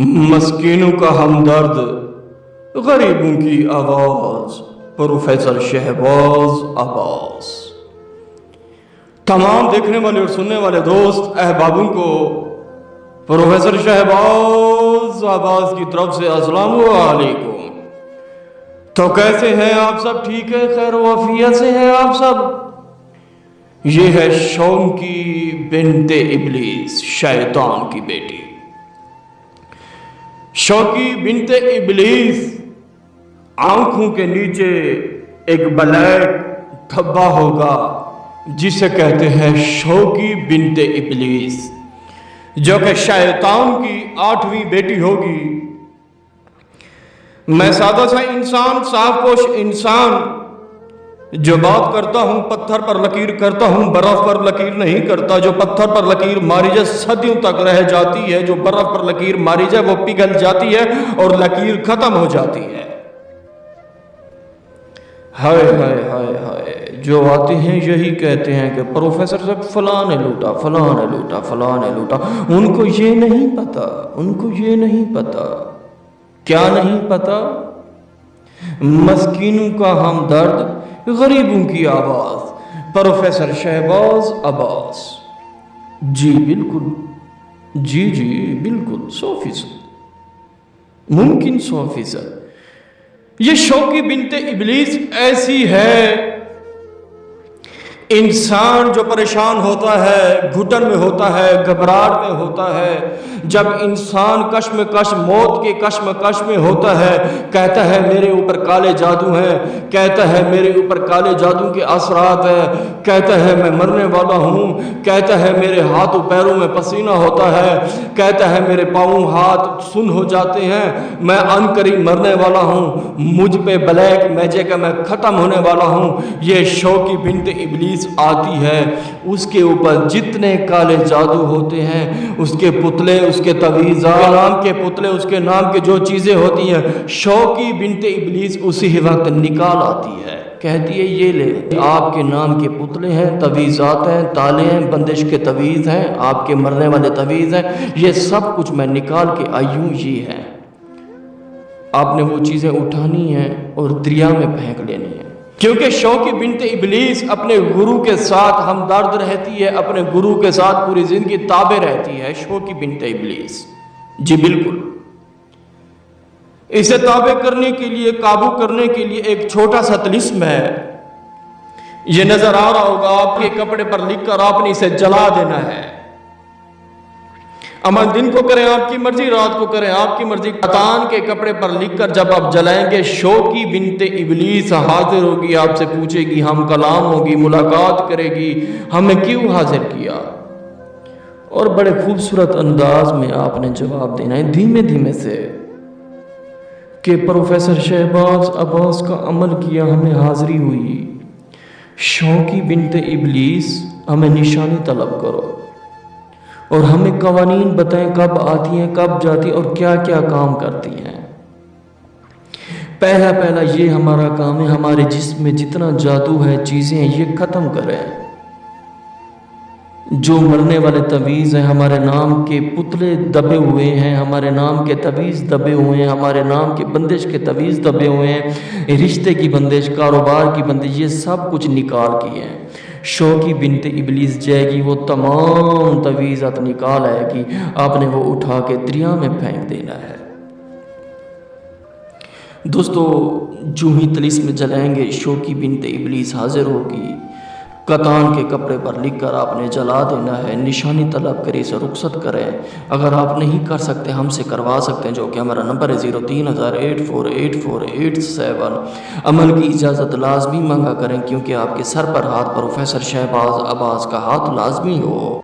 مسکینوں کا ہمدرد، غریبوں کی آواز، پروفیسر شہباز عباس۔ تمام دیکھنے والے اور سننے والے دوست احبابوں کو پروفیسر شہباز عباس کی طرف سے السلام علیکم۔ تو کیسے ہیں آپ سب؟ ٹھیک ہے؟ خیر و عافیت سے ہیں آپ سب؟ یہ ہے شوکی بنت ابلیس، شیطان کی بیٹی شوکی بنت ابلیس۔ آنکھوں کے نیچے ایک بلیک دھبا ہوگا جسے کہتے ہیں شوکی بنت ابلیس، جو کہ شیطان کی 8ویں بیٹی ہوگی۔ میں سادہ سا انسان، صاف پوش انسان، جو بات کرتا ہوں پتھر پر لکیر کرتا ہوں، برف پر لکیر نہیں کرتا۔ جو پتھر پر لکیر ماری جائے صدیوں تک رہ جاتی ہے، جو برف پر لکیر ماری جائے وہ پگھل جاتی ہے اور لکیر ختم ہو جاتی ہے۔ ہائے ہائے ہائے ہائے، جو آتے ہیں یہی کہتے ہیں کہ پروفیسر صاحب فلاں نے لوٹا، فلاں نے لوٹا، فلاں نے لوٹا۔ ان کو یہ نہیں پتا، ان کو یہ نہیں پتا۔ کیا نہیں پتا؟ مسکینوں کا ہمدرد، غریبوں کی آواز، پروفیسر شہباز عباس۔ جی بالکل، جی بالکل، 100% ممکن 100%۔ یہ شوکی بنت ابلیس ایسی ہے، انسان جو پریشان ہوتا ہے، گھٹن میں ہوتا ہے، گھبراہٹ میں ہوتا ہے، جب انسان کشمکش، موت کے کشمکش میں ہوتا ہے، کہتا ہے میرے اوپر کالے جادو ہیں، کہتا ہے میرے اوپر کالے جادو کے اثرات ہیں، کہتا ہے میں مرنے والا ہوں، کہتا ہے میرے ہاتھوں پیروں میں پسینہ ہوتا ہے، کہتا ہے میرے پاؤں ہاتھ سن ہو جاتے ہیں، میں ان قریب مرنے والا ہوں، مجھ پہ بلیک میجک ہے، میں ختم ہونے والا ہوں۔ یہ شوکی بنت ابلیس آتی ہے، اس کے اوپر جتنے کالے جادو ہوتے ہیں، اس کے پتلے، اس کے تویزات، نام کے پتلے، اس کے نام کے جو چیزیں ہوتی ہیں، شوکی بنت ابلیس اسی وقت نکال آتی ہے، کہتی ہے یہ لے، آپ کے نام کے پتلے ہیں، تویزات ہیں، تالے ہیں، بندش کے تویز ہیں، آپ کے مرنے والے تویز ہیں، یہ سب کچھ میں نکال کے آئی ہوں، یہ ہے۔ آپ نے وہ چیزیں اٹھانی ہیں اور دریا میں پھینک لینی ہیں، کیونکہ شوکی بنت ابلیس اپنے گرو کے ساتھ ہمدرد رہتی ہے، اپنے گرو کے ساتھ پوری زندگی تابع رہتی ہے، شوکی بنت ابلیس۔ جی بالکل، اسے تابع کرنے کے لیے، قابو کرنے کے لیے ایک چھوٹا سا طلسم ہے، یہ نظر آ رہا ہوگا آپ کے کپڑے پر لکھ کر آپ نے اسے جلا دینا ہے۔ عمل دن کو کریں آپ کی مرضی، رات کو کریں آپ کی مرضی، شیطان کے کپڑے پر لکھ کر جب آپ جلائیں گے، شوکی بنت ابلیس حاضر ہوگی، آپ سے پوچھے گی، ہم کلام ہوگی، ملاقات کرے گی، ہمیں کیوں حاضر کیا؟ اور بڑے خوبصورت انداز میں آپ نے جواب دینا ہے، دھیمے دھیمے سے، کہ پروفیسر شہباز عباس کا عمل کیا، ہمیں حاضری ہوئی۔ شوکی بنت ابلیس، ہمیں نشانی طلب کرو اور ہمیں قوانین بتائیں، کب آتی ہیں، کب جاتی ہیں اور کیا کیا کام کرتی ہیں۔ پہلا یہ ہمارا کام ہے، ہمارے جسم میں جتنا جادو ہے، چیزیں ہیں، یہ ختم کریں۔ جو مرنے والے تویز ہیں، ہمارے نام کے پتلے دبے ہوئے ہیں، ہمارے نام کے تویز دبے ہوئے ہیں، ہمارے نام کے بندش کے تویز دبے ہوئے ہیں، رشتے کی بندش، کاروبار کی بندش، یہ سب کچھ نکال کی ہیں۔ شوکی بنت ابلیس جائے گی، وہ تمام تویزات نکال آئے گی، آپ نے وہ اٹھا کے دریا میں پھینک دینا ہے۔ دوستو، جو ہی طلسم جلائیں گے، شوکی بنت ابلیس حاضر ہوگی، کتان کے کپڑے پر لکھ کر آپ نے جلا دینا ہے، نشانی طلب کرے، اسے رخصت کریں۔ اگر آپ نہیں کر سکتے، ہم سے کروا سکتے ہیں، جو کہ ہمارا نمبر ہے 03,084,84,87۔ عمل کی اجازت لازمی مانگا کریں، کیونکہ آپ کے سر پر ہاتھ پروفیسر شہباز عباس کا ہاتھ لازمی ہو۔